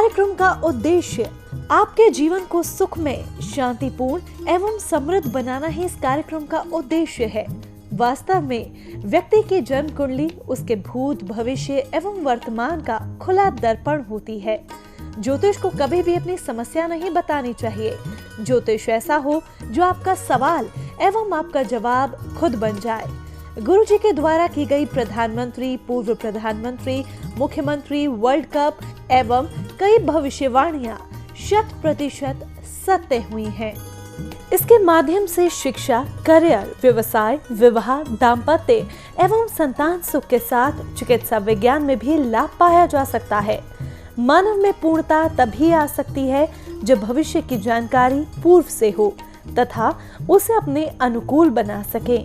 कार्यक्रम का उद्देश्य आपके जीवन को सुखमय, शांतिपूर्ण एवं समृद्ध बनाना ही इस कार्यक्रम का उद्देश्य है। वास्तव में व्यक्ति की जन्म कुंडली उसके भूत, भविष्य एवं वर्तमान का खुला दर्पण होती है। ज्योतिष को कभी भी अपनी समस्या नहीं बतानी चाहिए। ज्योतिष ऐसा हो जो आपका सवाल एवं आपका जवाब खुद बन जाए। गुरु जी के द्वारा की गई प्रधानमंत्री, पूर्व प्रधानमंत्री, मुख्यमंत्री, वर्ल्ड कप एवं कई भविष्यवाणियां 100% सत्य हुई हैं। इसके माध्यम से शिक्षा, करियर, व्यवसाय, विवाह, दाम्पत्य एवं संतान सुख के साथ चिकित्सा विज्ञान में भी लाभ पाया जा सकता है। मानव में पूर्णता तभी आ सकती है जब भविष्य की जानकारी पूर्व से हो तथा उसे अपने अनुकूल बना सके।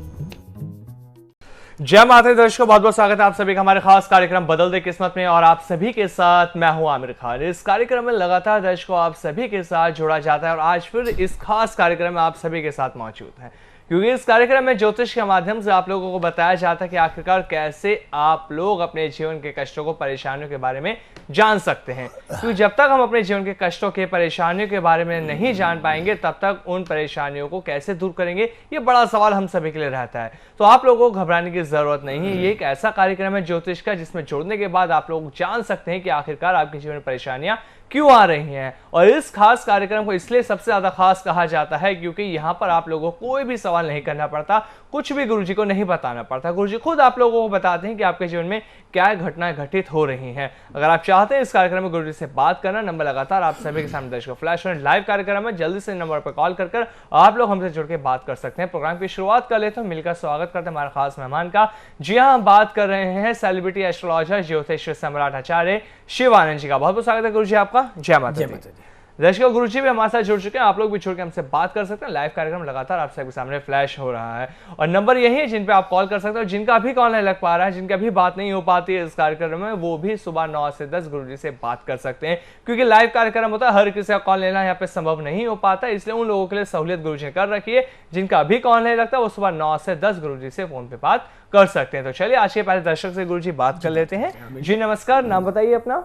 जय माता दी दर्शकों, बहुत बहुत स्वागत है आप सभी का हमारे खास कार्यक्रम बदल दे किस्मत में। और आप सभी के साथ मैं हूं आमिर खान। इस कार्यक्रम में लगातार दर्शकों आप सभी के साथ जोड़ा जाता है और आज फिर इस खास कार्यक्रम में आप सभी के साथ मौजूद हैं, क्योंकि इस कार्यक्रम में ज्योतिष के माध्यम से आप लोगों को बताया जाता है कि आखिरकार कैसे आप लोग अपने जीवन के कष्टों को, परेशानियों के बारे में जान सकते हैं। क्योंकि जब तक हम अपने जीवन के कष्टों के, परेशानियों के बारे में नहीं जान पाएंगे तब तक उन परेशानियों को कैसे दूर करेंगे, ये बड़ा सवाल हम सभी के लिए रहता है। तो आप लोगों को घबराने की जरूरत नहीं है। ये एक ऐसा कार्यक्रम है ज्योतिष का जिसमें जुड़ने के बाद आप लोग जान सकते हैं कि आखिरकार आपके जीवन में परेशानियां क्यों आ रही हैं। और इस खास कार्यक्रम को इसलिए सबसे ज्यादा खास कहा जाता है क्योंकि यहाँ पर आप लोगों को कोई भी सवाल नहीं करना पड़ता, कुछ भी गुरुजी को नहीं बताना पड़ता। गुरुजी खुद आप लोगों को बताते हैं कि आपके जीवन में क्या घटनाएं घटित हो रही हैं। अगर आप चाहते हैं इस कार्यक्रम में गुरुजी से बात करना, नंबर लगातार आप सभी के सामने दर्शकों फ्लैश और लाइव कार्यक्रम है। जल्दी से नंबर पर कॉल कर आप लोग हमसे जुड़ के बात कर सकते हैं। प्रोग्राम की शुरुआत कर लेते हैं, मिलकर स्वागत करते हैं हमारे खास मेहमान का। जी हाँ, हम बात कर रहे हैं सेलिब्रिटी एस्ट्रोलॉजर, ज्योतिष सम्राट आचार्य शिवानंद जी का। बहुत बहुत स्वागत है गुरुजी आपका। जय माता दी। दर्शकों, गुरुजी भी हमारे साथ जुड़ चुके हैं, आप लोग भी जुड़ के हमसे बात कर सकते हैं। लाइव कार्यक्रम लगातार आप सबके सामने फ्लैश हो रहा है और नंबर यही है जिन पे आप कॉल कर सकते हो। जिनका अभी कॉल नहीं लग पा रहा है, जिनका अभी बात नहीं हो पाती है इस कार्यक्रम में, वो भी सुबह 9 से 10 गुरुजी से बात कर सकते हैं। क्योंकि लाइव कार्यक्रम होता है, हर किसी का कॉल लेना यहाँ पे संभव नहीं हो पाता, इसलिए उन लोगों के लिए सहूलियत गुरुजी ने कर रखी है। जिनका अभी कॉल नहीं लगता वो सुबह 9 से 10 गुरुजी से फोन पे बात कर सकते हैं। तो चलिए आज के पहले दर्शक से गुरुजी बात कर लेते हैं। जी नमस्कार, नाम बताइए अपना।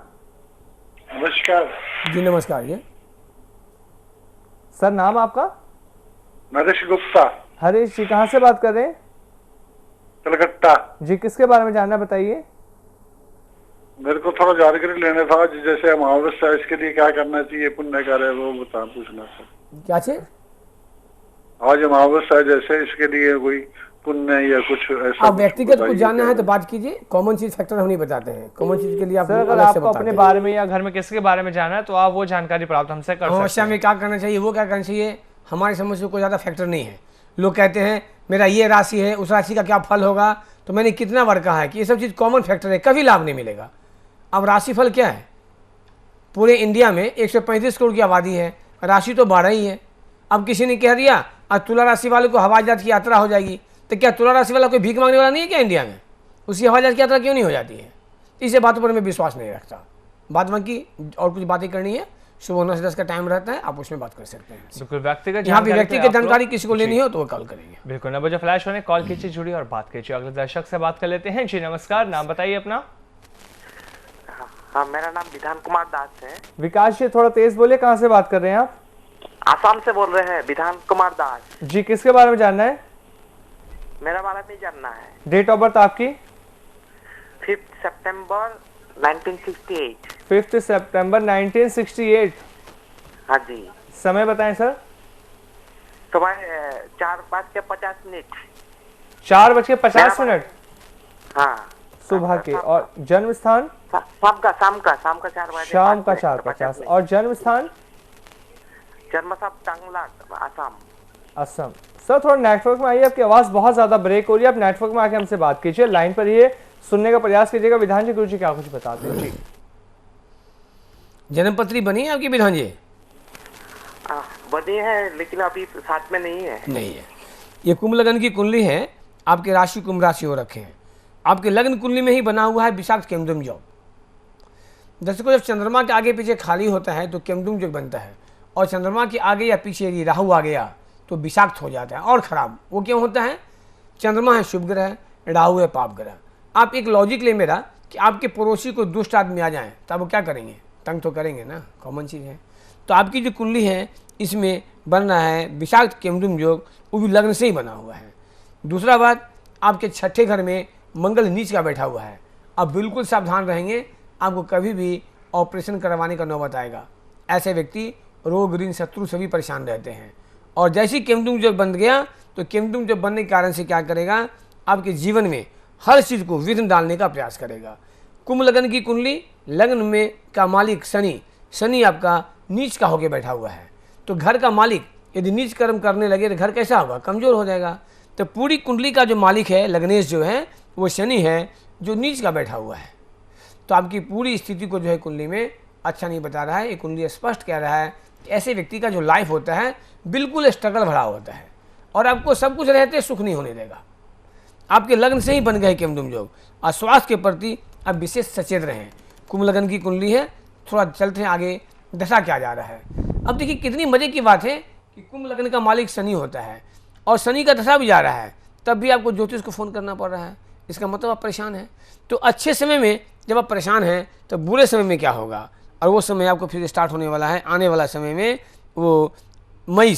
नमस्कार जी। नमस्कार। ये सर नाम आपका? नरेश गुप्ता। हरीश जी, कहाँ से बात कर रहे हैं? कलकत्ता जी, किसके बारे में जानना बताइए। मेरे को थोड़ा जानकारी लेना था, जैसे अमावस्या है इसके लिए क्या करना चाहिए, पुण्य कार्य वो बता पूछना था। क्या चीज? आज अमावस्या है, जैसे इसके लिए कोई पुण्य या कुछ ऐसा आप व्यक्तिगत कुछ जानना है तो बात कीजिए। कॉमन चीज फैक्टर हम नहीं बताते हैं। कॉमन चीज के लिए आप सर अगर आपको अपने बारे में या घर में किसके बारे में जानना है तो आप वो जानकारी प्राप्त हमसे कर सकते हैं। अमावस्या में क्या करना चाहिए, वो क्या करना चाहिए, हमारी समझ से कोई ज्यादा फैक्टर नहीं है। लोग कहते हैं मेरा ये राशि है, उस राशि का क्या फल होगा, तो मैंने कितना बार कहा है कि ये सब चीज कॉमन फैक्टर है, कभी लाभ नहीं मिलेगा। अब राशिफल क्या है? पूरे इंडिया में 135 करोड़ की आबादी है, राशि तो 12 ही है। अब किसी ने कह दिया आज तुला राशि वाले को हवाई जहाज की यात्रा हो जाएगी, तो क्या तुला राशि वाला कोई भीख मांगने वाला नहीं है क्या इंडिया में? उसकी हवाई जहाज की यात्रा क्यों नहीं हो जाती है? इसे बातों पर मैं विश्वास नहीं रखता। बाद बाकी और कुछ बातें करनी है, सुबह 9 से 10 का टाइम रहता है, आप उसमें बात कर सकते हैं। बिल्कुल, व्यक्तिगत यहाँ पे व्यक्तिगत जानकारी किसी को लेनी हो तो वो कॉल करेंगे। बिल्कुल, 9 बजे फ्लैश होने कॉल कीजिए, जुड़िए और बात कीजिए। अगले दर्शक से बात कर लेते हैं। जी नमस्कार, नाम बताइए अपना। हाँ, मेरा नाम विधान कुमार दास है। विकास जी थोड़ा तेज बोलिए, कहाँ से बात कर रहे हैं आप? आसाम से बोल रहे हैं, विधान कुमार दास। जी, किसके बारे में जानना है? मेरा बारे में जानना है। डेट ऑफ बर्थ आपकी? 5 सितंबर 1968। 5 सितंबर 1968। हाँ जी। समय बताएं सर। सुबह 4:50। 4:50। हाँ, सुबह के। और जन्म स्थान? शाम का 4 बजे। शाम का 4:50। और जन्म स्थान? जन्म साहब टांगलाट, आसाम। असम। सर थोड़ा नेटवर्क में आइए, आपकी आवाज बहुत ज्यादा ब्रेक हो रही है। आप नेटवर्क में आके हमसे बात कीजिए, लाइन पर ही सुनने का प्रयास कीजिएगा। विधान जी, गुरुजी क्या कुछ बताते हैं? जी। जन्मपत्री बनी है आपकी विधान जी? बनी है लेकिन अभी साथ में नहीं है। नहीं है। ये कुंभ लगन की कुंडली है, आपकी राशि कुंभ राशि हो रखे हैं। आपके लग्न कुंडली में ही बना हुआ है विशाख केमदुम योग। दर्शकों, जब चंद्रमा के आगे पीछे खाली होता है तो केमदुम योग बनता है, और चंद्रमा के आगे या पीछे यदि राहु आ गया तो विषाक्त हो जाता है और खराब। वो क्यों होता है? चंद्रमा है शुभ ग्रह, राहु है पाप ग्रह। आप एक लॉजिक ले मेरा कि आपके पड़ोसी को दुष्ट आदमी आ जाए तो आप वो क्या करेंगे? तंग तो करेंगे ना, कॉमन चीज़ है। तो आपकी जो कुंडली है इसमें बन रहा है विषाक्त केमद्रुम योग, वो भी लग्न से ही बना हुआ है। दूसरा बात, आपके छठे घर में मंगल नीच का बैठा हुआ है। अब बिल्कुल सावधान रहेंगे, आपको कभी भी ऑपरेशन करवाने का नौबत आएगा। ऐसे व्यक्ति रोग ऋण शत्रु से भी परेशान रहते हैं। और जैसे ही केमद्रुम योग बन गया तो केमद्रुम योग बनने के कारण से क्या करेगा, आपके जीवन में हर चीज़ को विघ्न डालने का प्रयास करेगा। कुंभ लगन की कुंडली, लग्न में का मालिक शनि, शनि आपका नीच का होकर बैठा हुआ है। तो घर का मालिक यदि नीच कर्म करने लगे तो घर कैसा होगा, कमज़ोर हो जाएगा। तो पूरी कुंडली का जो मालिक है लग्नेश जो है वो शनि है जो नीच का बैठा हुआ है। तो आपकी पूरी स्थिति को जो है कुंडली में अच्छा नहीं बता रहा है। ये कुंडली स्पष्ट कह रहा है कि ऐसे व्यक्ति का जो लाइफ होता है बिल्कुल स्ट्रगल भरा होता है और आपको सब कुछ रहते सुख नहीं होने देगा। आपके लग्न से ही बन गए केमद्रुम योग। और स्वास्थ्य के प्रति आप विशेष सचेत रहें। कुंभ लगन की कुंडली है, थोड़ा चलते हैं आगे, दशा क्या जा रहा है। अब देखिए कितनी मजे की बात है कि कुंभ लगन का मालिक शनि होता है और शनि का दशा भी जा रहा है, तब भी आपको ज्योतिष को फ़ोन करना पड़ रहा है। इसका मतलब आप परेशान हैं। तो अच्छे समय में जब आप परेशान हैं तो बुरे समय में क्या होगा, और वो समय आपको फिर स्टार्ट होने वाला है आने वाला समय में, वो मई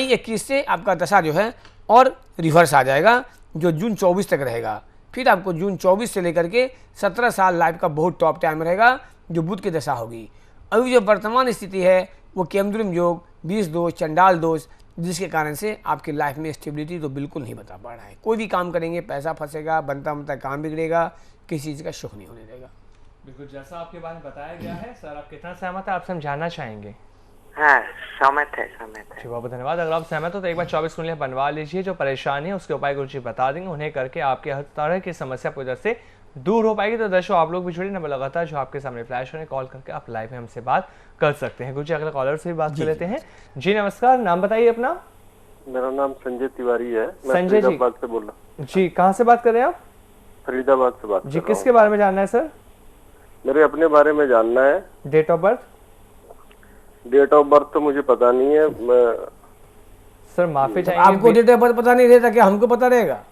21 से आपका दशा जो है और रिवर्स आ जाएगा, जो जून 24 तक रहेगा। फिर आपको जून 24 से लेकर के 17 साल लाइफ का बहुत टॉप टाइम रहेगा, जो बुध की दशा होगी। अभी जो वर्तमान स्थिति है वो केमद्रुम योग, 20 दोष, चंडाल दोष, जिसके कारण से आपकी लाइफ में स्टेबिलिटी तो बिल्कुल नहीं बता पा रहा है। कोई भी काम करेंगे पैसा फंसेगा, बनता काम बिगड़ेगा, किसी चीज़ का सुख नहीं होने देगा। बिल्कुल जैसा आपके बारे में बताया गया है सर, आप कितना सहमत है, आपसे हम जानना चाहेंगे। हाँ, सहमत है। जी बहुत बहुत धन्यवाद। अगर आप सहमत हो तो एक बार 24 कुंडलियां बनवा लीजिए। जो परेशानी है उसके उपाय गुरुजी बता देंगे, उन्हें करके आपके हर तरह की समस्या पूरी तरह से दूर हो पाएगी। तो दर्शकों आप लोग भी जुड़े, नंबर लगातार जो आपके सामने फ्लैश होने, कॉल करके आप लाइव में हमसे बात कर सकते हैं। गुरुजी अगले कॉलर से भी बात कर लेते हैं। जी नमस्कार, नाम बताइए अपना। मेरा नाम संजय तिवारी है। मैं संजय जी फरीदाबाद से बोल रहा हूँ। जी कहाँ से बात कर रहे हैं आप? फरीदाबाद से बात जी कर किसके बारे में जानना है सर? मेरे अपने बारे में जानना है। Date of birth? Date of birth तो मुझे पता नहीं है। मैं सर माफी चाहेंगे, आपको डेट ऑफ बर्थ पता नहीं रहता, क्या हमको पता रहेगा?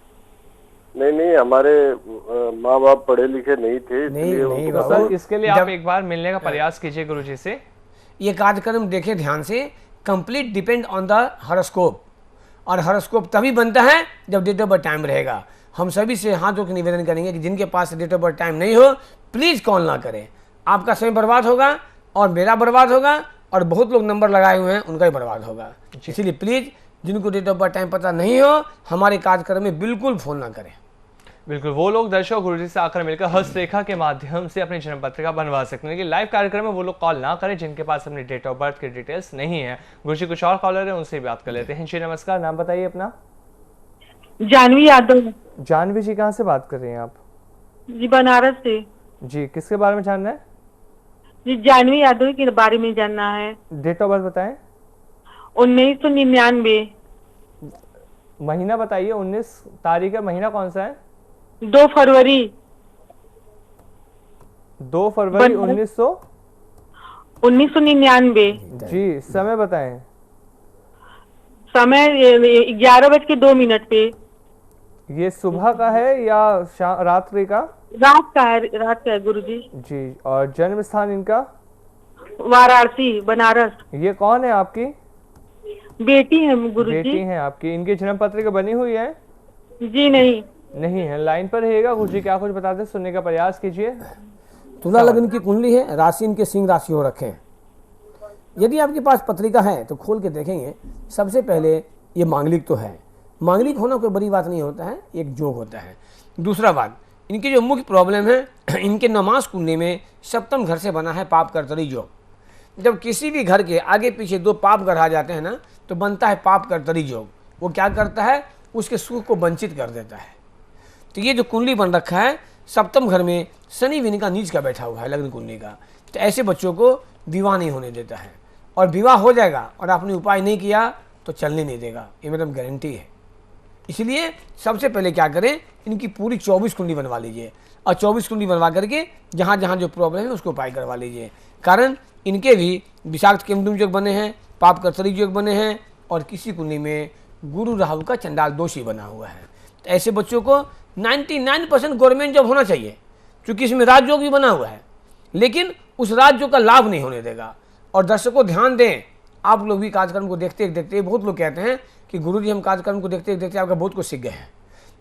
नहीं, हमारे माँ बाप पढ़े लिखे नहीं थे, नहीं, इसलिए नहीं उनको बाबा। पता सर इसके लिए आप एक बार मिलने का प्रयास कीजिए गुरुजी से। ये कार्यक्रम देखें ध्यान से, complete depend on the horoscope, और हॉरोस्कोप तभी बनता है जब डेट ऑफ बर्थ टाइम रहेगा। हम सभी से हाथ धो के निवेदन करेंगे कि जिनके पास डेट ऑफ बर्थ टाइम नहीं हो प्लीज़ कॉल ना करें। आपका समय बर्बाद होगा और मेरा बर्बाद होगा और बहुत लोग नंबर लगाए हुए हैं उनका ही बर्बाद होगा। इसीलिए प्लीज़ जिनको डेट ऑफ बर्थ टाइम पता नहीं हो हमारे कार्यक्रम में बिल्कुल फ़ोन ना करें। बिल्कुल वो लोग दर्शक गुरुजी से आकर मिलकर हस्तरेखा के माध्यम से अपनी जन्म पत्रिका बनवा सकते हैं, लेकिन लाइव कार्यक्रम में वो लोग कॉल ना करें जिनके पास अपनी डेट ऑफ बर्थ की डिटेल्स नहीं है। गुरुजी कुछ और कॉलर है, उनसे बात कर लेते हैं। जी नमस्कार, नाम बताइए अपना। जानवी यादव। जानवी जी कहाँ से बात कर रही हैं आप? जी बनारस से। जी किसके बारे में जानना है? जी जानवी यादव के बारे में जानना है। डेट ऑफ बर्थ बताएं। 1999। महीना बताइए, 19 तारीख है, महीना कौन सा है? 2 फरवरी। 2 फरवरी 1999। जी समय बताएं। समय 11:02 पे। ये सुबह का है या रात्रि का? रात का है गुरुजी। जी और जन्म स्थान इनका? वाराणसी, बनारस। ये कौन है आपकी? बेटी है गुरुजी। बेटी है आपकी। इनकी जन्म पत्रिका बनी हुई है? जी नहीं है। लाइन पर रहेगा गुरुजी, क्या कुछ बताते सुनने का प्रयास कीजिए। तुला लगन की कुंडली है, राशि इनके सिंह राशि हो रखे हैं। यदि आपके पास पत्रिका है तो खोल के देखेंगे। सबसे पहले ये मांगलिक तो है, मांगलिक होना कोई बड़ी बात नहीं होता है, एक जोग होता है। दूसरा बात, इनकी जो मुख्य प्रॉब्लम है, इनके नमाज कुंडली में सप्तम घर से बना है पाप कर्तरी योग। जब किसी भी घर के आगे पीछे 2 पाप घर आ जाते हैं ना तो बनता है पाप कर्तरी योग। वो क्या करता है, उसके सुख को वंचित कर देता है। तो ये जो कुंडली बन रखा है सप्तम घर में शनि भी इनका नीच का बैठा हुआ है लग्न कुंडली का, तो ऐसे बच्चों को विवाह नहीं होने देता है, और विवाह हो जाएगा और आपने उपाय नहीं किया तो चलने नहीं देगा, ये मेरा गारंटी है। इसलिए सबसे पहले क्या करें, इनकी पूरी 24 कुंडली बनवा लीजिए, और 24 कुंडली बनवा करके जहाँ जहाँ जो प्रॉब्लम है उसको उपाय करवा लीजिए। कारण इनके भी विषाक्त केमद्रुम योग बने हैं, पाप कर्तरी योग बने हैं, और किसी कुंडली में गुरु राहु का चंडाल दोष ही बना हुआ है। तो ऐसे बच्चों को 99% गवर्नमेंट जॉब होना चाहिए, क्योंकि इसमें राजयोग भी बना हुआ है। लेकिन उस राज्य का लाभ नहीं होने देगा। और दर्शकों ध्यान दें, आप लोग भी कार्यक्रम को देखते देखते, बहुत लोग कहते हैं कि गुरुजी हम कार्यक्रम को देखते देखते आपका बहुत कुछ सीख गए हैं।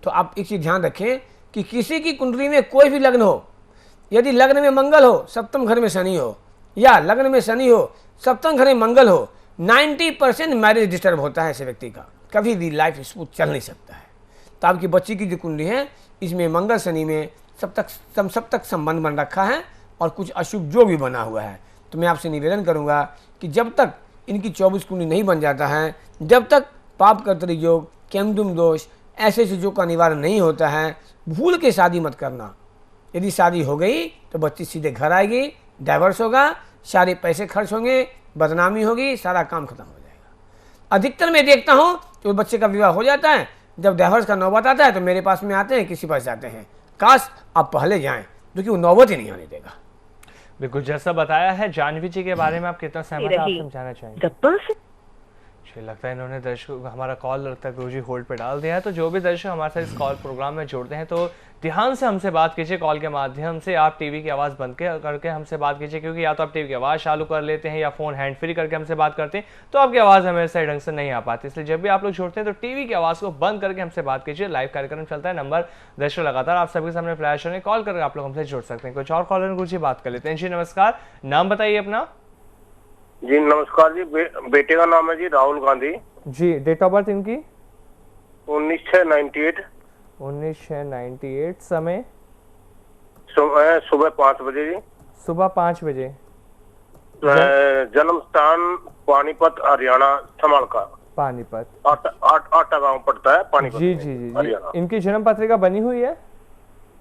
तो आप एक चीज़ ध्यान रखें कि किसी की कुंडली में कोई भी लग्न हो, यदि लग्न में मंगल हो, सप्तम घर में शनि हो, या लग्न में शनि हो, सप्तम घर में मंगल हो, 90% मैरिज डिस्टर्ब होता है ऐसे व्यक्ति का, कभी भी लाइफ स्मूथ चल नहीं सकता है। तो आपकी बच्ची की जो कुंडली है इसमें मंगल शनि में सप्तक संबंध बन रखा है और कुछ अशुभ जो भी बना हुआ है। तो मैं आपसे निवेदन करूंगा कि जब तक इनकी 24 कुंडली नहीं बन जाता है, जब तक पाप कर्तरी योग, केमदुम दोष, ऐसे चीज़ों का निवारण नहीं होता है, भूल के शादी मत करना। यदि शादी हो गई तो बच्ची सीधे घर आएगी, डाइवर्स होगा, सारे पैसे खर्च होंगे, बदनामी होगी, सारा काम खत्म हो जाएगा। अधिकतर मैं देखता हूँ कि बच्चे का विवाह हो जाता है, जब डाइवर्स का नौबत आता है तो मेरे पास में आते हैं, किसी पास आते हैं। काश आप पहले जाएं, क्योंकि वो नौबत ही नहीं आने देगा। बिल्कुल जैसा बताया है जानवी जी के बारे में आप कितना सहमत हैं, आप समझाना चाहेंगे? लगता है इन्होंने दर्शकों हमारा कॉल लगता है गुरुजी होल्ड पे डाल दिया है। तो जो भी दर्शक हमारे साथ इस कॉल प्रोग्राम में जुड़ते हैं तो ध्यान से हमसे बात कीजिए, कॉल के माध्यम से। आप टीवी की आवाज़ बंद करके हमसे बात कीजिए, क्योंकि या तो आप टीवी की आवाज़ चालू कर लेते हैं या फ़ोन हैंड फ्री करके हमसे बात करते हैं तो आपकी आवाज़ हमें सही ढंग से नहीं आ पाती। इसलिए जब भी आप लोग जुड़ते हैं तो टीवी की आवाज़ को बंद करके हमसे बात कीजिए। लाइव कार्यक्रम चलता है, नंबर दर्शक लगातार आप सभी के सामने फ्लैश होने, कॉल करके आप लोग हमसे जुड़ सकते हैं। कुछ और कॉलर गुरुजी बात कर लेते हैं। जी नमस्कार, नाम बताइए अपना। जी नमस्कार जी, बेटे का नाम है जी Rahul Gandhi ji. Date of birth इनकी 19/6/98। 19/6/98। समय सुबह 5 बजे जी। सुबह 5 बजे। जन्म स्थान पानीपत हरियाणा समालका। पानीपत आटा गांव पड़ता है पानीपत। जी जी जी, जी। इनकी जन्म पत्रिका बनी हुई है?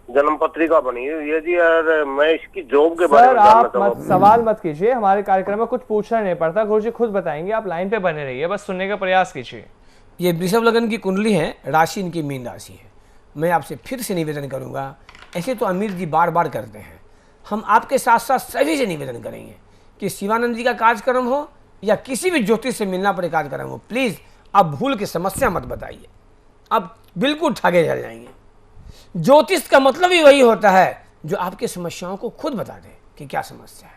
जन्म पत्रिका बनी हुई है जी। और मैं इसकी जॉब के बारे में जानना चाहता हूं। आप सवाल मत कीजिए, हमारे कार्यक्रम में कुछ पूछना नहीं पड़ता, गुरुजी खुद बताएंगे, आप लाइन पे बने रहिए, बस सुनने का प्रयास कीजिए। ये वृषभ लग्न की कुंडली है, राशि इनकी मीन राशि है। मैं आपसे फिर से निवेदन करूंगा, ऐसे तो अमीर जी बार बार करते हैं, हम आपके साथ साथ सभी से निवेदन करेंगे कि शिवानंद जी का कार्यक्रम हो या किसी भी ज्योतिष से मिलना पड़े कार्यक्रम हो, प्लीज़ आप भूल के समस्या मत बताइए, आप बिल्कुल ठगे चल जाएंगे। ज्योतिष का मतलब ही वही होता है जो आपकी समस्याओं को खुद बता दे कि क्या समस्या है,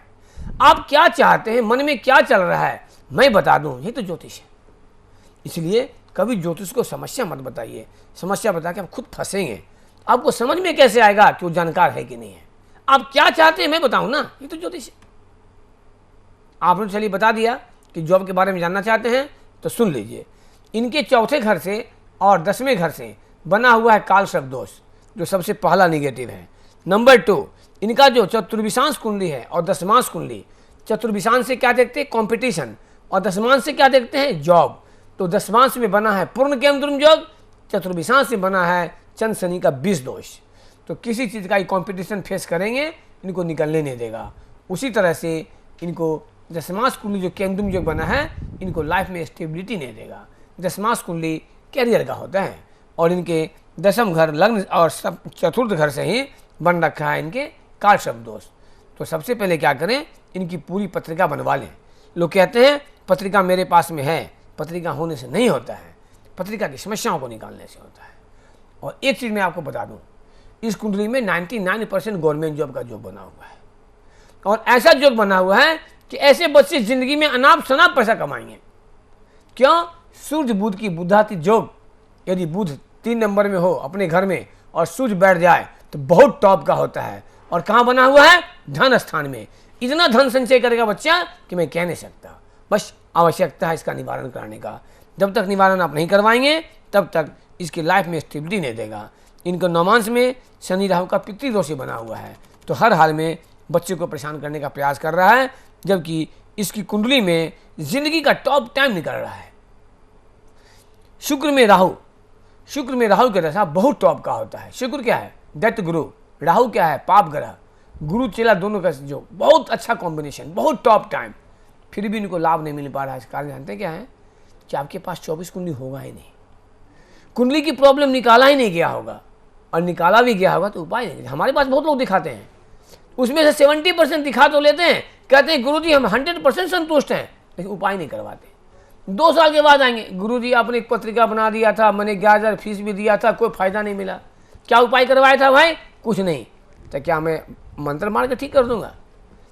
आप क्या चाहते हैं, मन में क्या चल रहा है, मैं बता दूं, ये तो ज्योतिष है। इसलिए कभी ज्योतिष को समस्या मत बताइए, समस्या बता के आप खुद फंसेंगे। आपको समझ में कैसे आएगा कि वो जानकार है कि नहीं है? आप क्या चाहते हैं मैं बताऊं ना, ये तो ज्योतिष है। आपने चलिए बता दिया कि जॉब के बारे में जानना चाहते हैं तो सुन लीजिए। इनके चौथे घर से और 10वें घर से बना हुआ है काल सर्प दोष, जो सबसे पहला निगेटिव है। नंबर 2, इनका जो चतुर्विशांश कुंडली है और दशमांश कुंडली, चतुर्विशांश से क्या देखते हैं? कंपटीशन, और दशमांश से क्या देखते हैं? जॉब। तो दशमांश में बना है पूर्ण केमद्रुम योग, चतुर्विशांश से बना है चंद्र शनि का 20 दोष। तो किसी चीज़ का कंपटीशन फेस करेंगे, इनको निकलने नहीं देगा। उसी तरह से इनको दशमांश कुंडली जो केमद्रुम योग बना है, इनको लाइफ में स्टेबिलिटी नहीं देगा। दशमांश कुंडली कैरियर का होता है और इनके 10वें घर लग्न और चतुर्थ घर से ही बन रखा है इनके काल सर्प दोष। तो सबसे पहले क्या करें, इनकी पूरी पत्रिका बनवा लें। लोग कहते हैं पत्रिका मेरे पास में है, पत्रिका होने से नहीं होता है, पत्रिका की समस्याओं को निकालने से होता है। और एक चीज़ मैं आपको बता दूं, इस कुंडली में 99% गवर्नमेंट जॉब का जॉब बना हुआ है, और ऐसा जॉब बना हुआ है कि ऐसे बच्चे जिंदगी में अनाप शनाप पैसा कमाएंगे। क्यों? सूर्य बुध की बुधाती जॉब, यदि बुध 3 नंबर में हो अपने घर में और सूर्य बैठ जाए तो बहुत टॉप का होता है। और कहाँ बना हुआ है? धन स्थान में। इतना धन संचय करेगा बच्चा कि मैं कह नहीं सकता। बस आवश्यकता है इसका निवारण कराने का। जब तक निवारण आप नहीं करवाएंगे तब तक इसकी लाइफ में स्टेबिलिटी नहीं देगा। इनको नौमांश में शनि राहु का पितृदोष बना हुआ है, तो हर हाल में बच्चे को परेशान करने का प्रयास कर रहा है, जबकि इसकी कुंडली में जिंदगी का टॉप टाइम निकल रहा है। शुक्र में राहु का दशा बहुत टॉप का होता है। शुक्र क्या है? दैत्य गुरु। राहु क्या है? पाप ग्रह। गुरु चेला दोनों का जो बहुत अच्छा कॉम्बिनेशन, बहुत टॉप टाइम, फिर भी इनको लाभ नहीं मिल पा रहा है। इसका कारण जानते क्या है? कि आपके पास 24 कुंडली होगा ही नहीं, कुंडली की प्रॉब्लम निकाला ही नहीं गया होगा, और निकाला भी गया होगा तो उपाय नहीं। हमारे पास बहुत लोग दिखाते हैं, उसमें से 70% दिखा तो लेते हैं, कहते हैं गुरुजी हम 100% संतुष्ट हैं, लेकिन उपाय नहीं करवाते। 2 साल के बाद आएंगे, गुरुजी आपने एक पत्रिका बना दिया था, मैंने 11,000 फीस भी दिया था, कोई फायदा नहीं मिला। क्या उपाय करवाया था भाई? कुछ नहीं। तो क्या मैं मंत्र मार के ठीक कर दूंगा?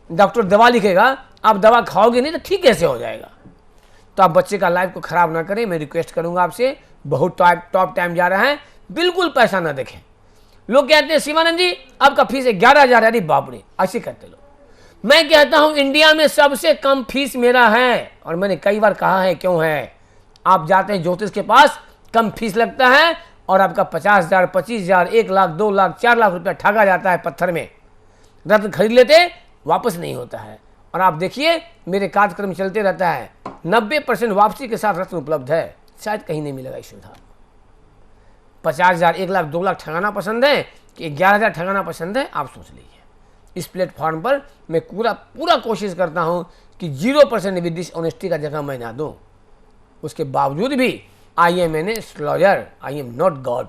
डॉक्टर दवा लिखेगा, आप दवा खाओगे नहीं तो ठीक कैसे हो जाएगा। तो आप बच्चे का लाइफ को ख़राब ना करें, मैं रिक्वेस्ट करूंगा आपसे। बहुत टॉप टाइम जा रहा है, बिल्कुल पैसा ना देखें। लोग कहते हैं शिवानंद जी आपका फीस 11,000 है, अरे बाप रे, ऐसे कहते लोग। मैं कहता हूं इंडिया में सबसे कम फीस मेरा है, और मैंने कई बार कहा है क्यों है। आप जाते हैं ज्योतिष के पास, कम फीस लगता है और आपका 50,000, 25,000, 1 लाख, 2 लाख, 4 लाख रुपया ठगा जाता है पत्थर में। रत्न खरीद लेते, वापस नहीं होता है। और आप देखिए मेरे कार्यक्रम चलते रहता है, 90% वापसी के साथ रत्न उपलब्ध है, शायद कहीं नहीं मिलेगा इस सुविधा। 50,000, 1 लाख, 2 लाख ठगाना पसंद है कि 11,000 ठगाना पसंद है, आप सोच लीजिए। इस प्लेटफॉर्म पर मैं पूरा कोशिश करता हूं कि 0% विद डिसऑनेस्टी का जगह मैं ना दूं। उसके बावजूद भी I am an astrologer, I am not God.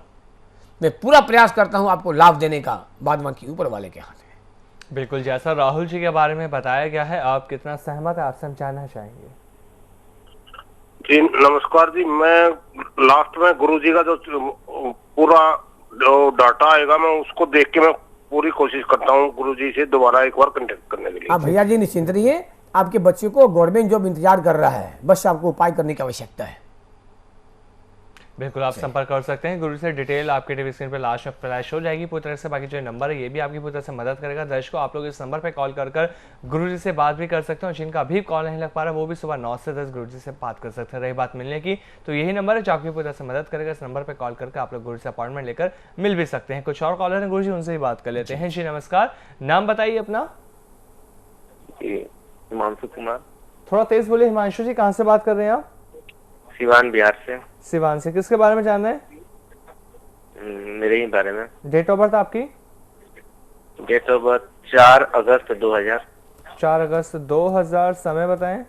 मैं पूरा प्रयास करता हूं आपको लाभ देने का, बाद बाकी ऊपर वाले के हाथ है। बिल्कुल, जैसा राहुल जी के बारे में बताया गया है, आप कितना सहमत है, आप समझाना चाहेंगे? जी नमस्कार जी, मैं लास्ट में गुरुजी का जो पूरा जो डाटा आएगा मैं उसको देख के मैं पूरी कोशिश करता हूँ गुरुजी से दोबारा एक बार कांटेक्ट करने के लिए। आप भैया जी निश्चिंत रहिए, आपके बच्चे को गवर्नमेंट जॉब इंतजार कर रहा है, बस आपको उपाय करने की आवश्यकता है। बिल्कुल, आप संपर्क कर सकते हैं गुरु से। डिटेल आपके टीवी स्क्रीन पर लास्ट में फ्लैश हो जाएगी पूरी तरह से। बाकी जो नंबर है ये भी आपकी पूरी तरह से मदद करेगा। दर्शकों, आप लोग इस नंबर पे कॉल कर गुरु जी से बात भी कर सकते हो। जिनका अभी कॉल नहीं लग पा रहा वो भी सुबह 9 से 10 गुरु जी से बात कर सकते हैं। रही बात मिलने की, तो यही नंबर है जो आपकी पूरी तरह से मदद करेगा। इस नंबर पर कॉल करके आप लोग गुरु से अपॉइंटमेंट लेकर मिल भी सकते हैं। कुछ और कॉलर हैं गुरु जी, उनसे ही बात कर लेते हैं। जी नमस्कार, नाम बताइए अपना। हिमांशु कुमार। थोड़ा तेज बोलिए हिमांशु जी, कहाँ से बात कर रहे हैं आप? सिवान बिहार से। सिवान से, किसके बारे में जानना है? मेरे ही बारे में। डेट ऑफ बर्थ आपकी? डेट ऑफ बर्थ 4 अगस्त 2000। 4 अगस्त 2000। समय बताएं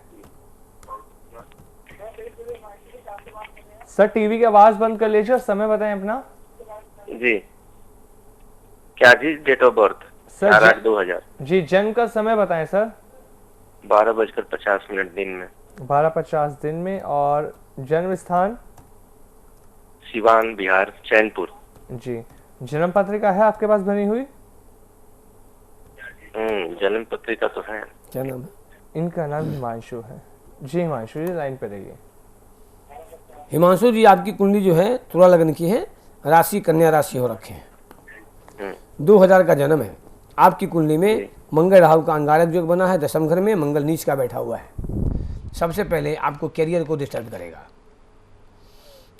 सर। टीवी की आवाज बंद कर लीजिए और समय बताएं अपना। जी क्या जी? Date of birth 4/8/2000। जी, जन्म का समय बताएं सर। 12:50 दिन में। 12:50 दिन में। और जन्म स्थान? सिवान बिहार, चैनपुर। जी, जन्म पत्रिका है आपके पास बनी हुई? जन्म पत्रिका तो है। क्या नाम है? इनका नाम हिमांशु है। जी हिमांशु जी, लाइन पे रहिए। हिमांशु जी, आपकी कुंडली जो है तुला लग्न की है, राशि कन्या राशि हो रखे हैं, 2000 का जन्म है। आपकी कुंडली में मंगल राहु का अंगारक योग बना है, दशम घर में मंगल नीच का बैठा हुआ है। सबसे पहले आपको कैरियर को डिस्टर्ब करेगा।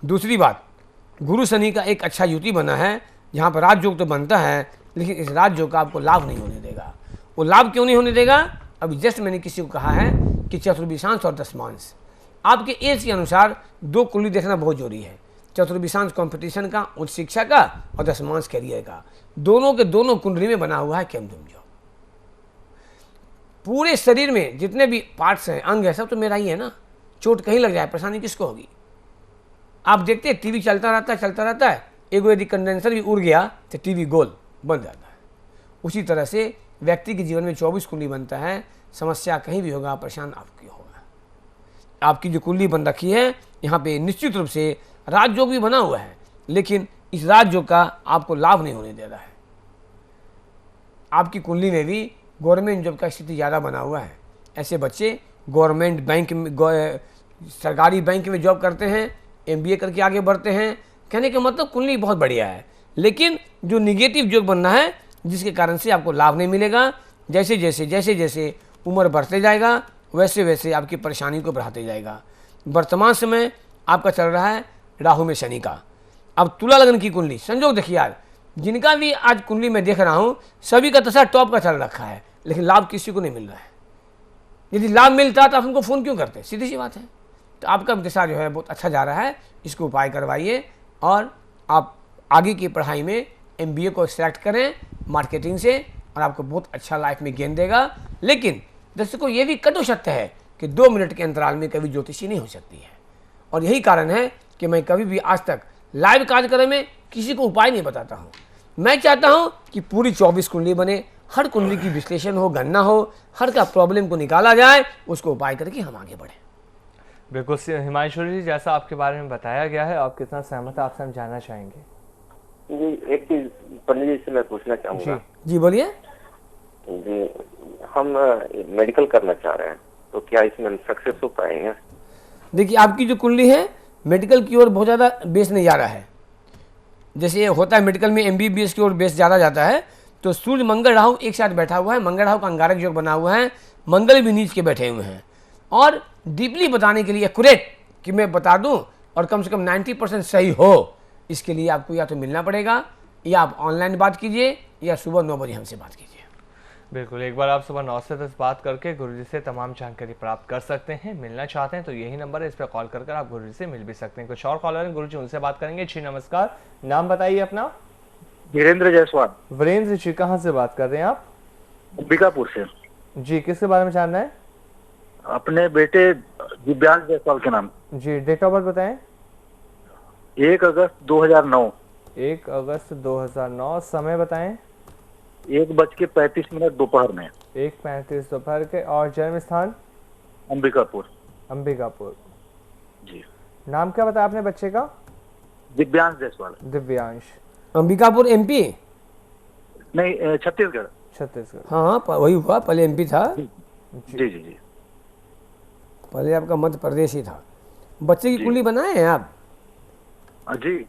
दूसरी बात, गुरु शनि का एक अच्छा युति बना है, जहाँ पर राजयोग तो बनता है, लेकिन इस राजयोग का आपको लाभ नहीं होने देगा। वो लाभ क्यों नहीं होने देगा? अभी जस्ट मैंने किसी को कहा है कि चतुर्विशांश और दशमांश, आपके एज के अनुसार 2 कुंडली देखना बहुत जरूरी है। चतुर्विशांश कंपटीशन का, उच्च शिक्षा का, और दशमांश कैरियर का। दोनों के दोनों कुंडली में बना हुआ है केमदुम जॉब। पूरे शरीर में जितने भी पार्ट्स हैं, अंग है, सब तो मेरा ही है ना। चोट कहीं लग जाए परेशानी किसको होगी? आप देखते हैं टीवी चलता रहता है, एगो यदि कंडेंसर भी उड़ गया तो टीवी गोल बन जाता है। उसी तरह से व्यक्ति के जीवन में 24 कुंडली बनता है। समस्या कहीं भी होगा, परेशान आपकी होगा। आपकी जो कुंडली बन रखी है, यहाँ पे निश्चित रूप से राजयोग भी बना हुआ है, लेकिन इस राजयोग का आपको लाभ नहीं होने दे रहा है। आपकी कुंडली में भी गवर्नमेंट जॉब का स्थिति ज़्यादा बना हुआ है। ऐसे बच्चे गवर्नमेंट बैंक में, सरकारी बैंक में जॉब करते हैं, MBA करके आगे बढ़ते हैं। कहने का मतलब कुंडली बहुत बढ़िया है, लेकिन जो निगेटिव योग बनना है, जिसके कारण से आपको लाभ नहीं मिलेगा। जैसे जैसे उम्र बढ़ते जाएगा, वैसे वैसे आपकी परेशानी को बढ़ाते जाएगा। वर्तमान समय आपका चल रहा है राहु में शनि का। अब तुला लग्न की कुंडली संजोग देखिए यार, जिनका भी आज कुंडली में देख रहा हूँ, सभी का दशा टॉप का चल रखा है, लेकिन लाभ किसी को नहीं मिल रहा है। यदि लाभ मिलता तो आप हमको फ़ोन क्यों करते? सीधी सी बात है। तो आपका दिशा जो है बहुत अच्छा जा रहा है, इसको उपाय करवाइए और आप आगे की पढ़ाई में MBA को सिलेक्ट करें मार्केटिंग से, और आपको बहुत अच्छा लाइफ में गेन देगा। लेकिन दर्शकों, ये भी कटु सत्य है कि 2 मिनट के अंतराल में कभी ज्योतिषी नहीं हो सकती है, और यही कारण है कि मैं कभी भी आज तक लाइव कार्यक्रम में किसी को उपाय नहीं बताता हूँ। मैं चाहता हूँ कि पूरी 24 कुंडली बने, हर कुंडली की विश्लेषण हो, गणना हो, हर का प्रॉब्लम को निकाला जाए, उसको उपाय करके हम आगे बढ़ें। बिल्कुल हिमांशु जी, जैसा आपके बारे में बताया गया है, आप कितना सहमत है, आपसे हम जानना चाहेंगे। जी एक चीज पंडित जी से मैं पूछना चाहूंगा। जी बोलिए। जी हम मेडिकल करना चाह रहे हैं, तो क्या इसमें सक्सेस हो पाएंगे? देखिए, आपकी जो कुंडली है मेडिकल की ओर बहुत ज़्यादा बेस नहीं जा रहा है। जैसे होता है मेडिकल में MBBS की ओर बेस ज़्यादा जाता है, तो सूर्य मंगल राहु एक साथ बैठा हुआ है, मंगल राहु का अंगारक योग बना हुआ है, मंगल भी नीच के बैठे हुए हैं। और डीपली बताने के लिए एक्यूरेट कि मैं बता दूं और कम से कम 90% सही हो, इसके लिए आपको या तो मिलना पड़ेगा या आप ऑनलाइन बात कीजिए या सुबह 9 बजे हमसे बात कीजिए। बिल्कुल, एक बार आप सुबह 9 से 10 बात करके गुरुजी से तमाम जानकारी प्राप्त कर सकते हैं। मिलना चाहते हैं तो यही नंबर है, इस पर कॉल कर आप गुरुजी से मिल भी सकते हैं। कुछ और कॉलर हैं गुरुजी, उनसे बात करेंगे। जी नमस्कार, नाम बताइए अपना। वीरेंद्र जायसवाल, वीरेंद्र जी, कहाँ से बात कर रहे हैं आप? अंबिकापुर से। जी, किसके बारे में जानना है? अपने बेटे दिव्यांश जायसवाल के नाम। जी, डेट ऑफ बर्थ बताएं। 1 अगस्त 2009। 1 अगस्त 2009, समय बताएं। 1:35 दोपहर में। 1:35 दोपहर के। और जन्म स्थान? अंबिकापुर। अंबिकापुर जी। नाम क्या बताया आपने बच्चे का? दिव्यांश जायसवाल। दिव्यांश। अंबिकापुर MP? नहीं, छत्तीसगढ़। छत्तीसगढ़। हाँ, वही हुआ, पहले MP था। जी जी जी। पहले आपका मध्य प्रदेश ही था। बच्चे की कुंडली बनाए हैं आप? जी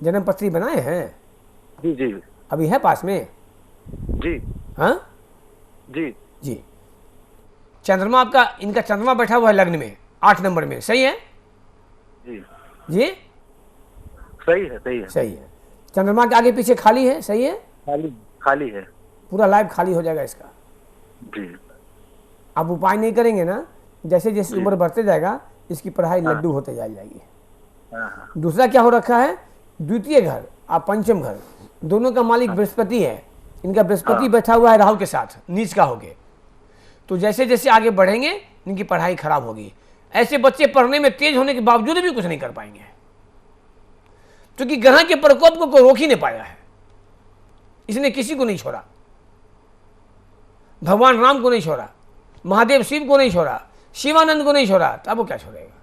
जन्म पत्री बनाए हैं? जी जी अभी है पास में? जी हाँ जी जी। चंद्रमा आपका, इनका चंद्रमा बैठा हुआ है लग्न में 8 नंबर में, सही है जी। जी? सही है, सही है। सही है। चंद्रमा के आगे पीछे खाली है, सही है? खाली खाली है। पूरा लाइफ खाली हो जाएगा इसका। जी। आप उपाय नहीं करेंगे ना, जैसे जैसे उम्र बढ़ते जाएगा इसकी पढ़ाई लड्डू होते जाएगी। हाँ। दूसरा क्या हो रखा है, द्वितीय घर आप पंचम घर, दोनों का मालिक बृहस्पति है। इनका बृहस्पति बैठा हुआ है राहु के साथ, नीच का होगे। तो जैसे जैसे आगे बढ़ेंगे इनकी पढ़ाई खराब होगी। ऐसे बच्चे पढ़ने में तेज होने के बावजूद भी कुछ नहीं कर पाएंगे, क्योंकि ग्रह के प्रकोप को कोई रोक ही नहीं पाया है। इसने किसी को नहीं छोड़ा, भगवान राम को नहीं छोड़ा, महादेव शिव को नहीं छोड़ा, शिवानंद को नहीं छोड़ा, तब वो क्या छोड़ेगा?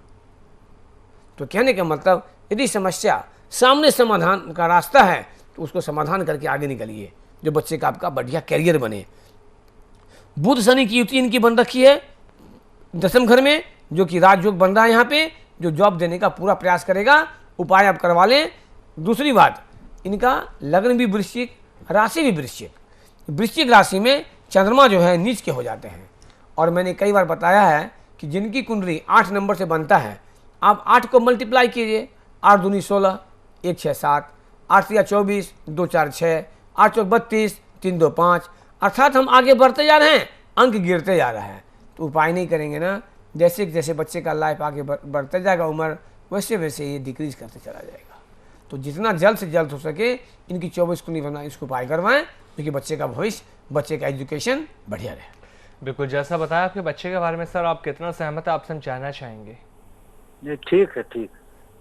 तो कहने का मतलब, यदि समस्या सामने समाधान का रास्ता है तो उसको समाधान करके आगे निकलिए, जो बच्चे का आपका बढ़िया कैरियर बने। बुध शनि की युति इनकी बन रखी है 10वें घर में, जो कि राजयोग बन रहा है यहाँ पे, जो जॉब देने का पूरा प्रयास करेगा। उपाय आप करवा लें। दूसरी बात, इनका लग्न भी वृश्चिक, राशि भी वृश्चिक। वृश्चिक राशि में चंद्रमा जो है नीच के हो जाते हैं। और मैंने कई बार बताया है कि जिनकी कुंडली 8 नंबर से बनता है, आप 8 को मल्टीप्लाई कीजिए, 8 दूनी 16, 1 6 7, 8 3 24, 2 4 6, 8 4 32, 3 2 5, अर्थात हम आगे बढ़ते जा रहे हैं, अंक गिरते जा रहा है। तो उपाय नहीं करेंगे ना, जैसे जैसे बच्चे का लाइफ आगे बढ़ते जाएगा उम्र, वैसे वैसे ये डिक्रीज करते चला जाएगा। तो जितना जल्द से जल्द हो सके इनकी 24 कुंडली बनाए, इसको उपाय करवाएं, क्योंकि बच्चे का भविष्य, बच्चे का एजुकेशन बढ़िया रहे। बिल्कुल, जैसा बताया आपके बच्चे के बारे में सर, आप कितना सहमत है, आपसे हम जानना चाहेंगे। ये ठीक है, ठीक।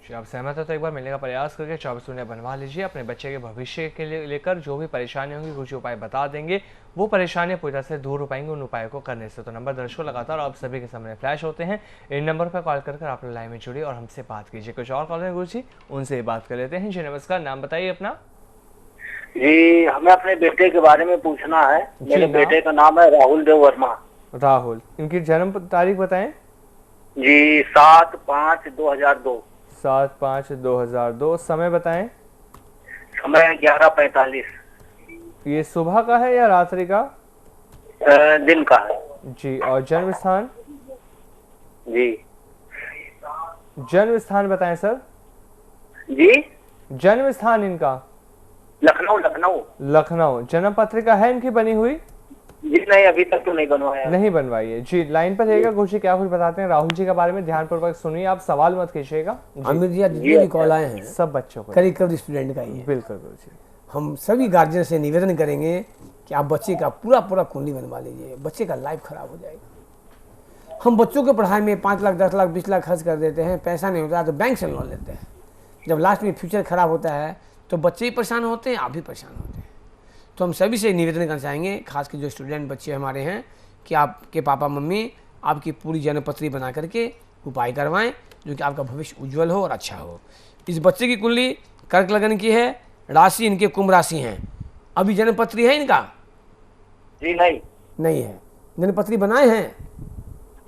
जी, आप सहमत है तो एक बार मिलने का प्रयास करके 24 कुंडलियां बनवा लीजिए। अपने बच्चे के भविष्य के लिए लेकर जो भी परेशानी होंगी कुछ उपाय बता देंगे, वो परेशानियां पूरी तरह से दूर हो पाएंगी उन उपायों को करने से। तो नंबर दर्शकों लगातार आप सभी के सामने फ्लैश होते हैं, इन नंबर पर कॉल कर आप लाइन में जुड़िए और हमसे बात कीजिए। कुछ और कॉल है गुरु जी, उनसे बात कर लेते हैं। जी नमस्कार, नाम बताइए अपना। जी, हमें अपने बेटे के बारे में पूछना है। मेरे बेटे का नाम है राहुल देव वर्मा। राहुल, इनकी जन्म तारीख बताएं। जी, 7/5/2002। 7/5/2002, समय बताएं। समय 11:45। ये सुबह का है या रात्रि का? दिन का है जी। और जन्म स्थान? जी। जन्म स्थान बताएं सर। जी, जन्म स्थान इनका? लखनऊ। लखनऊ। लखनऊ। जन्म पत्रिका है इनकी बनी हुई? जी नहीं, अभी तक तो नहीं बनवाया। नहीं बनवाई है। जी, लाइन पर रहेगा गुरु जी, क्या कुछ बताते हैं राहुल जी के बारे में, ध्यानपूर्वक सुनिए, आप सवाल मत कीजिएगा। अमित जी, जितने भी कॉल आए हैं सब बच्चों को, करीब स्टूडेंट का ही है। बिल्कुल गुरु जी। हम सभी गार्जियन से निवेदन करेंगे कि आप बच्चे का पूरा कुंडली बनवा लीजिए, बच्चे का लाइफ खराब हो जाएगा। हम बच्चों के पढ़ाई में 5 लाख 10 लाख 20 लाख खर्च कर देते हैं, पैसा नहीं होता तो बैंक से लोन लेते हैं। जब लास्ट में फ्यूचर खराब होता है तो बच्चे ही परेशान होते हैं, आप भी परेशान होते हैं। तो हम सभी से निवेदन करना चाहेंगे, खास कर जो स्टूडेंट बच्चे हमारे हैं, कि आपके पापा मम्मी आपकी पूरी जन्मपत्री बना करके उपाय करवाएं, जो कि आपका भविष्य उज्जवल हो और अच्छा हो। इस बच्चे की कुंडली कर्क लगन की है, राशि इनके कुंभ राशि हैं। अभी जन्मपत्री है इनका? जी नहीं। नहीं है। जन्मपत्री बनाए हैं?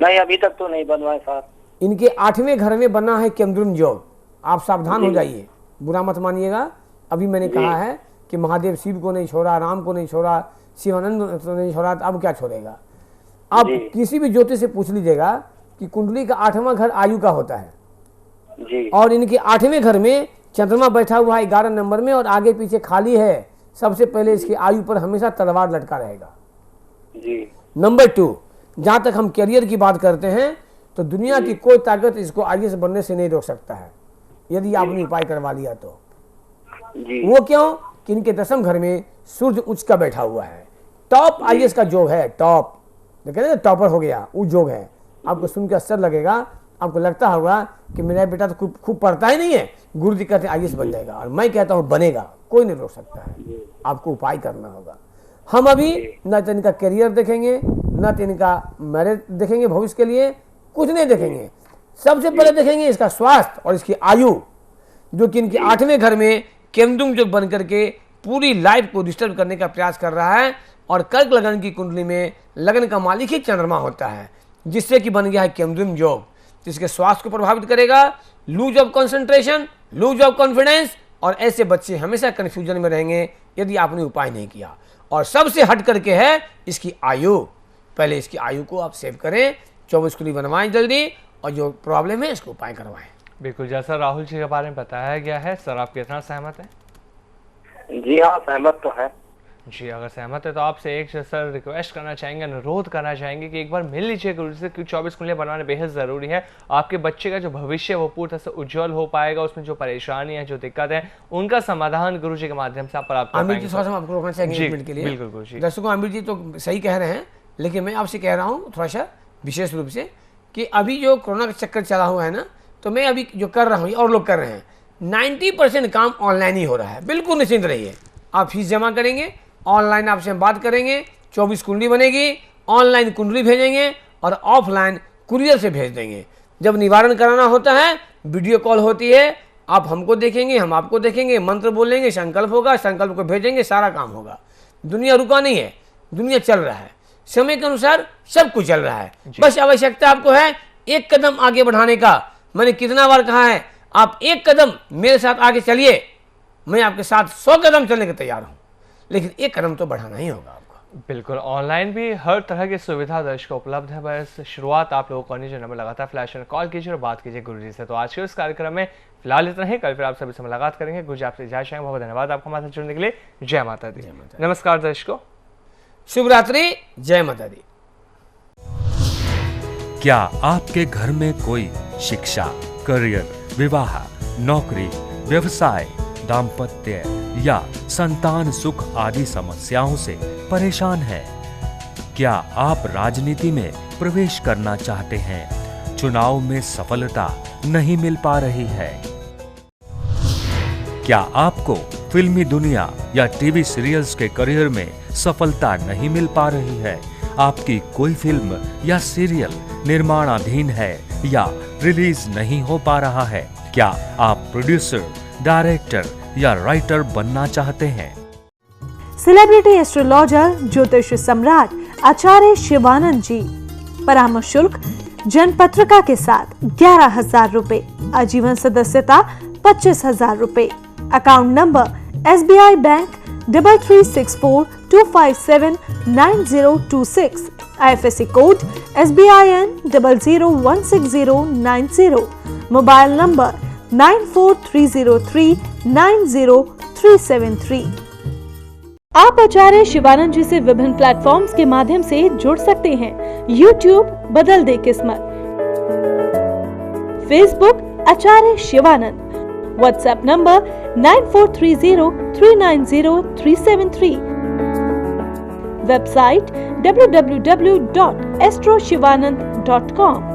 नहीं, अभी तक तो नहीं बनवाए सर। इनके 8वें घर में बना है केमद्रुम योग। आप सावधान हो जाइए, बुरा मत मानिएगा। अभी मैंने कहा है कि महादेव शिव को नहीं छोड़ा, राम को नहीं छोड़ा, शिवानंद को नहीं छोड़ा, तो अब क्या छोड़ेगा? आप किसी भी ज्योतिष से पूछ लीजिएगा कि कुंडली का 8वां घर आयु का होता है जी। और इनके 8वें घर में चंद्रमा बैठा हुआ है 11 नंबर में और आगे पीछे खाली है। सबसे पहले इसकी आयु पर हमेशा तलवार लटका रहेगा जी। नंबर 2, जहाँ तक हम करियर की बात करते हैं तो दुनिया की कोई ताकत इसको IAS बनने से नहीं रोक सकता है, यदि आपने उपाय करवा लिया तो जी। वो क्यों कि इनके 10वें घर में सूर्य उच्च का बैठा हुआ है। टॉप IAS का योग है, टॉप कहते हैं टॉपर हो गया, वो योग है। आपको सुन के असर लगेगा, आपको लगता होगा कि मेरा बेटा तो खूब पढ़ता ही नहीं है, गुरु जी कहते हैं IAS बन जाएगा, और मैं कहता हूँ बनेगा, कोई नहीं रोक सकता है। आपको उपाय करना होगा। हम अभी न तो इनका करियर देखेंगे, न तो इनका मैरिज देखेंगे, भविष्य के लिए कुछ नहीं देखेंगे। सबसे पहले देखेंगे इसका स्वास्थ्य और इसकी आयु, जो कि इनके 8वें घर में केमद्रुम योग बन करके पूरी लाइफ को डिस्टर्ब करने का प्रयास कर रहा है। और कर्क लगन की कुंडली में लगन का मालिक ही चंद्रमा होता है, जिससे कि बन गया है केमद्रुम योग, जिसके स्वास्थ्य को प्रभावित करेगा। Lose of concentration, lose of confidence, और ऐसे बच्चे हमेशा कंफ्यूजन में रहेंगे यदि आपने उपाय नहीं किया। और सबसे हट करके है इसकी आयु। पहले इसकी आयु को आप सेव करें, 24 कुंडली बनवाएं जल्दी, और जो प्रॉब्लम है इसको उपाय करवाएं। बिल्कुल, जैसा राहुल जी के बारे में बताया गया है, सर आप कितना सहमत हैं? जी हाँ, सहमत तो है जी। अगर सहमत है तो आपसे एक सर रिक्वेस्ट करना चाहेंगे, अनुरोध करना चाहेंगे कि एक बार मिल लीजिए गुरु से, क्योंकि 24 कुंडलियां बनवाना बेहद ज़रूरी है। आपके बच्चे का जो भविष्य है वो पूरी तरह से उज्जवल हो पाएगा। उसमें जो परेशानी है, जो दिक्कत है, उनका समाधान गुरु जी के माध्यम से आप प्राप्त कर आमिर जी, पाएंगे। थोड़ा सा आपको रोकना चाहेंगे 1 मिनट के लिए। बिल्कुल गुरु जी। दर्शकों, आमिर जी तो सही कह रहे हैं, लेकिन मैं आपसे कह रहा हूँ थोड़ा सा विशेष रूप से कि अभी जो कोरोना का चक्कर चला हुआ है ना, तो मैं अभी जो कर रहा हूँ और लोग कर रहे हैं, 90% काम ऑनलाइन ही हो रहा है। बिल्कुल निश्चिंत रहिए। आप फीस जमा करेंगे, ऑनलाइन आपसे हम बात करेंगे, 24 कुंडली बनेगी, ऑनलाइन कुंडली भेजेंगे और ऑफलाइन कुरियर से भेज देंगे। जब निवारण कराना होता है, वीडियो कॉल होती है, आप हमको देखेंगे, हम आपको देखेंगे, मंत्र बोलेंगे, संकल्प होगा, संकल्प को भेजेंगे, सारा काम होगा। दुनिया रुका नहीं है, दुनिया चल रहा है, समय के अनुसार सब कुछ चल रहा है। बस आवश्यकता आपको है एक कदम आगे बढ़ाने का। मैंने कितना बार कहा है, आप एक कदम मेरे साथ आगे चलिए, मैं आपके साथ 100 कदम चलने के तैयार हूं, लेकिन एक कदम तो बढ़ाना ही होगा आपको। बिल्कुल, ऑनलाइन भी हर तरह की सुविधा दर्शकों उपलब्ध है। बस शुरुआत आप लोगों को करनी, जो नंबर लगातार फ्लैश और कॉल कीजिए और बात कीजिए गुरु जी से। तो आज के इस कार्यक्रम में फिलहाल इतना ही, कल फिर आप सभी से मुलाकात करेंगे। गुरु जी आपसे इजाजत चाहेंगे। बहुत धन्यवाद आपको हमारे साथ जुड़ने के लिए। जय माता दी। नमस्कार दर्शकों, शुभ रात्रि, जय माता दी। क्या आपके घर में कोई शिक्षा, करियर, विवाह, नौकरी, व्यवसाय, दाम्पत्य या संतान सुख आदि समस्याओं से परेशान है? क्या आप राजनीति में प्रवेश करना चाहते हैं? चुनाव में सफलता नहीं मिल पा रही है? क्या आपको फिल्मी दुनिया या टीवी सीरियल्स के करियर में सफलता नहीं मिल पा रही है? आपकी कोई फिल्म या सीरियल निर्माणाधीन है या रिलीज नहीं हो पा रहा है? क्या आप प्रोड्यूसर, डायरेक्टर या राइटर बनना चाहते हैं? सेलिब्रिटी एस्ट्रोलॉजर ज्योतिष सम्राट आचार्य शिवानंद जी। परामर्श शुल्क जनपत्रिका के साथ 11,000 रुपए, आजीवन सदस्यता 25,000 रुपए। Account number SBI bank 336425799026, IFSC code SBIN 0016090, mobile number 9430390373। आप आचार्य शिवानंद जी से विभिन्न प्लेटफॉर्म्स के माध्यम से जुड़ सकते हैं। YouTube बदल दे किस्मत, Facebook Acharya Shivanand, WhatsApp number 9430390373, website www.astroshivanand.com।